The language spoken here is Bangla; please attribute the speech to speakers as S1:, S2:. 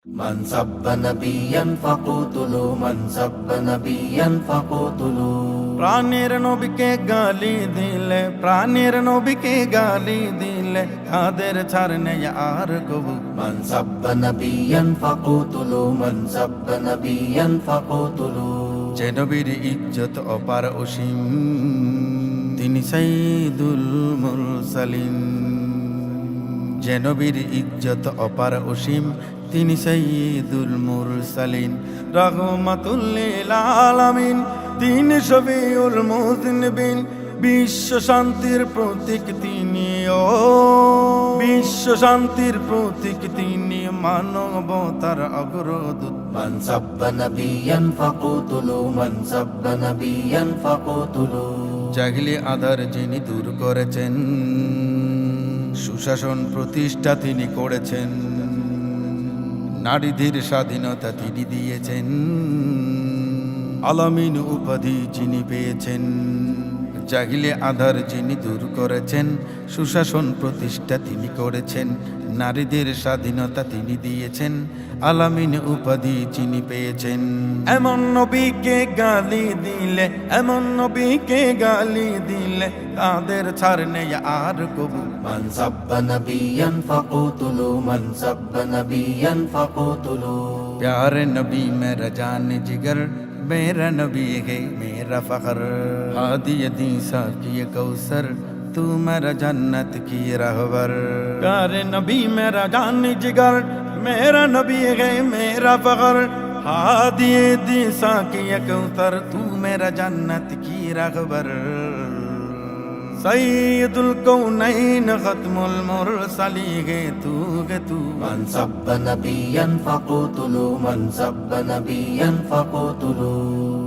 S1: من سب نبيا فقتلوا من سب نبيا فقتلوا
S2: প্রাণের নবীকে গালি দিলে প্রাণের নবীকে গালি দিলে তাদের ছাড় নেই আর কবু
S1: من سب نبيا فقتلوا من سب نبيا فقتلوا
S2: যে নবীর ইজ্জত অপার অসীম তিনি সাইয়্যিদুল মুরসালিন যে নবীর ইজ্জত অপার অসীম তিনি সাইয়্যিদুল মুরসালিন রাহমাতুল লিল আলামিন তিনি শফিউল মুযনিবিন বিশ্ব শান্তির প্রতীক তিনি বিশ্ব শান্তির প্রতীক তিনি মানবতার অগ্রদূত
S1: من سب نبيا فقتلوا من سب نبيا فقتلوا
S2: জাহিলি আধার যিনি দূর করেছেন সুশাসন প্রতিষ্ঠা তিনি করেছেন নারীদের স্বাধীনতা তিনি দিয়েছেন আলামিন উপাধি যিনি পেয়েছেন জাহিলে আধার যিনি দূর করেছেন সুশাসন প্রতিষ্ঠা তিনি করেছেন নারীদের স্বাধীনতা তিনি দিয়েছেন আলামিন উপাধি যিনি পেয়েছেন এমন নবীকে গালি দিলে এমন নবীকে গালি দিলে তাদের ছাড় নেই আর কবু
S1: من سب نبيا فقتلوا من سب نبيا فقتلوا
S2: प्यारे नबी मेरा जान जिगर मेरा नबी है मेरा फखर हादी दीसा की कौसर तू मेरा जन्नत की रहबर प्यारे नबी मेरा जान जिगर मेरा नबी है मेरा फखर हादी दीसा की कौसर तू मेरा जन्नत की रहबर सैयदुल कौनैन खत्मुल मुरसलीन गे तू
S1: من سب نبيا فقتلوا من سب نبيا فقتلوا